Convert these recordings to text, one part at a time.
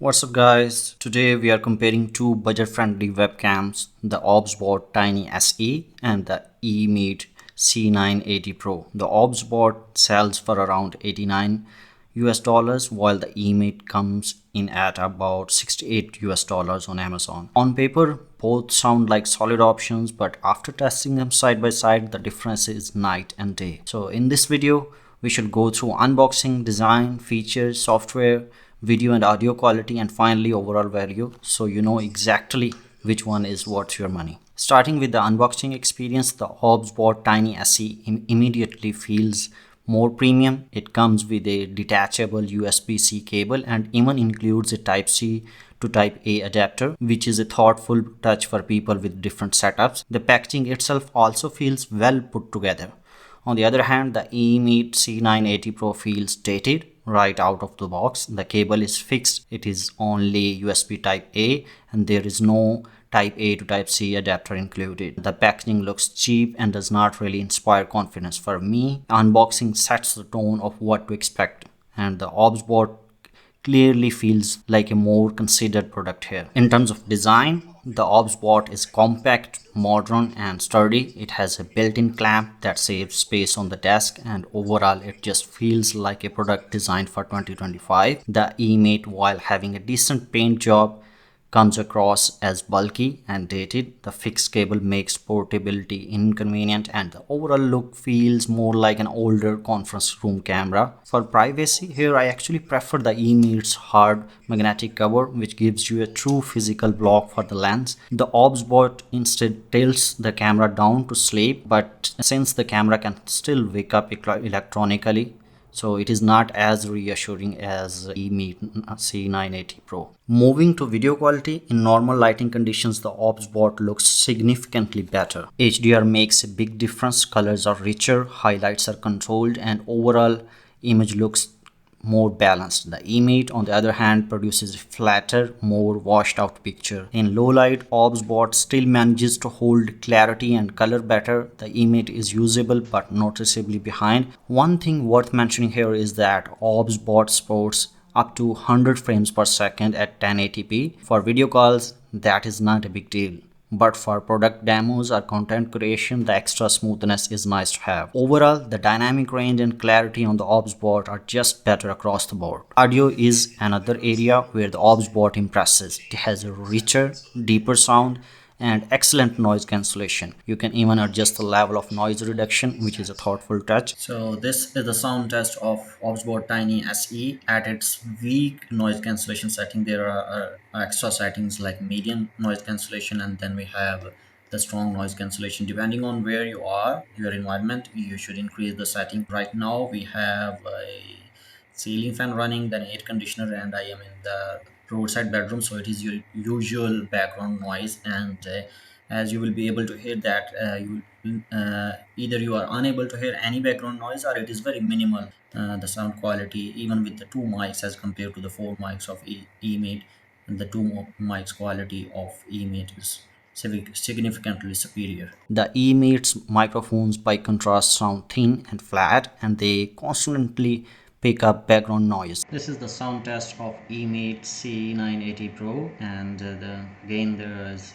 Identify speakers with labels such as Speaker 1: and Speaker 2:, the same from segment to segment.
Speaker 1: What's up guys, today we are comparing two budget-friendly webcams, the OBSBOT Tiny SE and the eMeet C980 Pro. The OBSBOT sells for around $89 while the eMeet comes in at about $68 on Amazon. On paper, both sound like solid options, but after testing them side by side, the difference is night and day. So in this video, we should go through unboxing, design, features, software, video and audio quality, and finally overall value, so you know exactly which one is worth your money. Starting with the unboxing experience, the OBSBOT Tiny SE immediately feels more premium. It comes with a detachable USB-C cable and even includes a Type-C to Type-A adapter, which is a thoughtful touch for people with different setups. The packaging itself also feels well put together. On the other hand, the eMeet C980 Pro feels dated right out of the box. The cable is fixed. It is only USB Type-A and there is no Type-A to Type-C adapter included. The packaging looks cheap and does not really inspire confidence. For me, unboxing sets the tone of what to expect, and the OBSBOT clearly feels like a more considered product here. In terms of design, the OBSBOT is compact, modern and sturdy. It has a built-in clamp that saves space on the desk, and overall it just feels like a product designed for 2025. The eMeet, while having a decent paint job, comes across as bulky and dated. The fixed cable makes portability inconvenient and the overall look feels more like an older conference room camera. For privacy, here I actually prefer the eMeet's hard magnetic cover, which gives you a true physical block for the lens. The OBSBOT instead tilts the camera down to sleep, but since the camera can still wake up electronically, so it is not as reassuring as eMeet C980 Pro. Moving to video quality, in normal lighting conditions, the OBSBOT looks significantly better. HDR makes a big difference. Colors are richer, highlights are controlled, and overall image looks more balanced. The eMeet, on the other hand, produces a flatter, more washed out picture. In low light, OBSBOT still manages to hold clarity and color better. The eMeet is usable but noticeably behind. One thing worth mentioning here is that OBSBOT supports up to 100 frames per second at 1080p. For video calls, that is not a big deal, but for product demos or content creation, the extra smoothness is nice to have. Overall, the dynamic range and clarity on the OBSBOT are just better across the board. Audio is another area where the OBSBOT impresses. It has a richer, deeper sound and excellent noise cancellation. You can even adjust the level of noise reduction, which is a thoughtful touch. So this is the sound test of OBSBOT Tiny SE. At its weak noise cancellation setting, there are extra settings like medium noise cancellation, and then we have the strong noise cancellation. Depending on where you are, your environment, you should increase the setting. Right now we have a ceiling fan running, then air conditioner, and I am in the roadside bedroom, so it is your usual background noise. And as you will be able to hear that, either you are unable to hear any background noise or it is very minimal. The sound quality, even with the two mics as compared to the four mics of eMeet, and the two mics quality of eMeet is significantly superior. The eMeet's microphones by contrast sound thin and flat, and they constantly pick up background noise. This is the sound test of eMeet C980 Pro, and again there is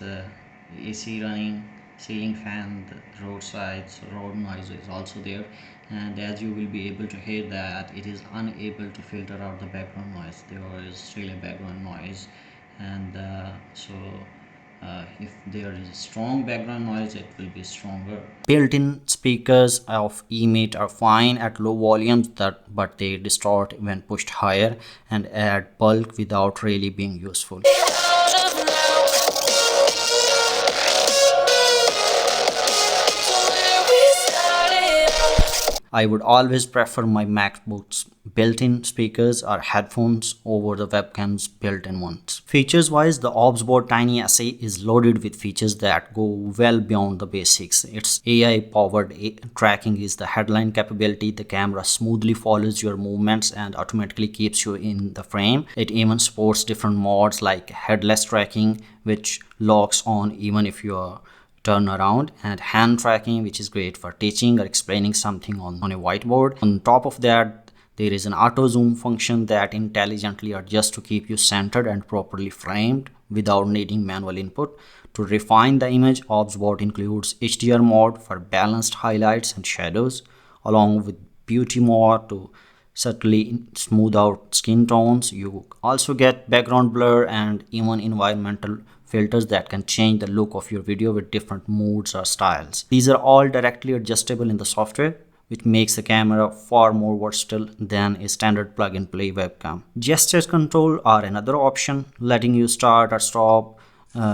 Speaker 1: AC running, ceiling fan, the roadside, so road noise is also there, and as you will be able to hear that it is unable to filter out the background noise. There is still a background noise, and if there is a strong background noise, it will be stronger. Built-in speakers of eMeet are fine at low volumes, but they distort when pushed higher and add bulk without really being useful. I would always prefer my MacBook's built-in speakers or headphones over the webcam's built-in ones. Features-wise, the OBSBOT Tiny SE is loaded with features that go well beyond the basics. Its AI-powered tracking is the headline capability. The camera smoothly follows your movements and automatically keeps you in the frame. It even supports different modes like headless tracking, which locks on even if you are turn around, and hand tracking, which is great for teaching or explaining something on a whiteboard. On top of that, There is an auto zoom function that intelligently adjusts to keep you centered and properly framed without needing manual input. To refine the image, OBSBOT includes HDR mode for balanced highlights and shadows, along with beauty mode to subtly smooth out skin tones. You also get background blur and even environmental filters that can change the look of your video with different moods or styles. These are all directly adjustable in the software, which makes the camera far more versatile than a standard plug-and-play webcam. Gesture control are another option, letting you start or stop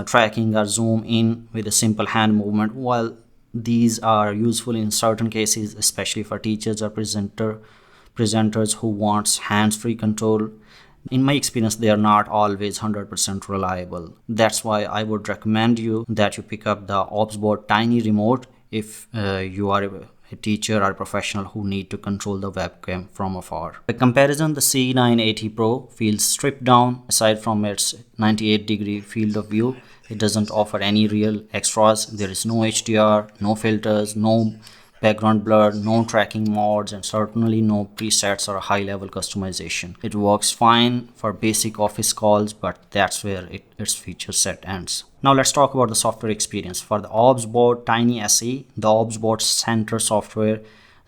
Speaker 1: tracking or zoom in with a simple hand movement. While these are useful in certain cases, especially for teachers or presenters who wants hands-free control, in my experience they are not always 100% reliable. That's why I would recommend you that you pick up the OBSBOT Tiny remote if you are a teacher or a professional who need to control the webcam from afar. By comparison, the C980 Pro feels stripped down. Aside from its 98-degree field of view, it doesn't offer any real extras. There is no HDR, no filters, no background blur, no tracking modes, and certainly no presets or high-level customization. It works fine for basic office calls, but that's where its feature set ends. Now let's talk about the software experience. For the OBSBOT Tiny SE, the OBSBOT Center software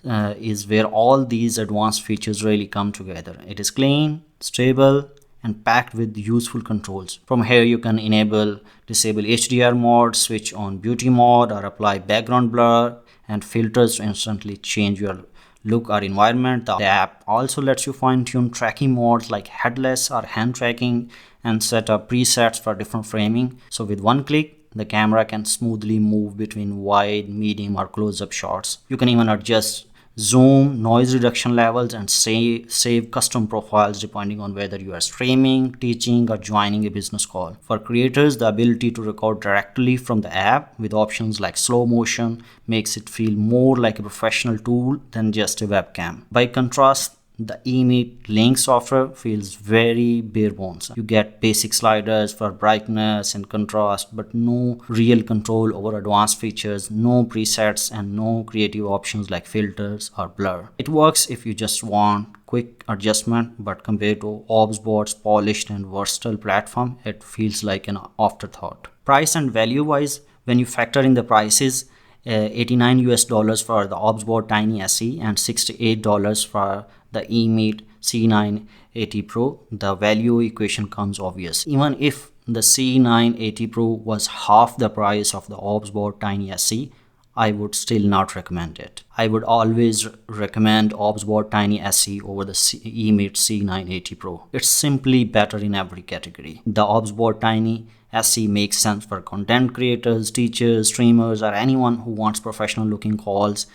Speaker 1: is where all these advanced features really come together. It is clean, stable, and packed with useful controls. From here you can disable HDR mode, switch on beauty mode, or apply background blur and filters to instantly change your look or environment. The app also lets you fine-tune tracking modes like headless or hand tracking and set up presets for different framing. So with one click, the camera can smoothly move between wide, medium, or close-up shots. You can even adjust zoom, noise reduction levels, and save custom profiles depending on whether you are streaming, teaching, or joining a business call. For creators, the ability to record directly from the app with options like slow motion makes it feel more like a professional tool than just a webcam. By contrast, the eMeet Link software feels very bare bones. You get basic sliders for brightness and contrast, but no real control over advanced features, no presets, and no creative options like filters or blur. It works if you just want quick adjustment, but compared to OBSBOT's polished and versatile platform, it feels like an afterthought. Price and value wise, when you factor in the prices, $89 for the OBSBOT Tiny SE and $68 for the eMeet C980 Pro, the value equation comes obvious. Even if the C980 Pro was half the price of the OBSBOT Tiny SE, I would still not recommend it. I would always recommend OBSBOT Tiny SE over the eMeet C980 Pro. It's simply better in every category. The OBSBOT Tiny SE makes sense for content creators, teachers, streamers, or anyone who wants professional looking calls,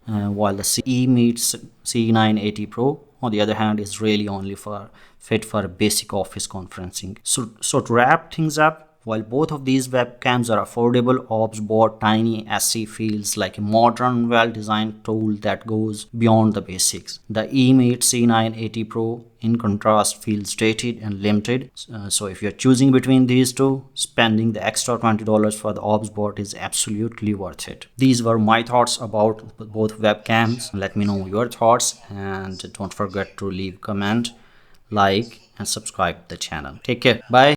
Speaker 1: while the eMeet C980 Pro, on the other hand, is really only fit for basic office conferencing. So to wrap things up, while both of these webcams are affordable, OBSBOT Tiny SE feels like a modern, well-designed tool that goes beyond the basics. The eMeet C980 Pro, in contrast, feels dated and limited. So if you're choosing between these two, spending the extra $20 for the OBSBOT is absolutely worth it. These were my thoughts about both webcams. Let me know your thoughts, and don't forget to leave a comment, like, and subscribe to the channel. Take care. Bye.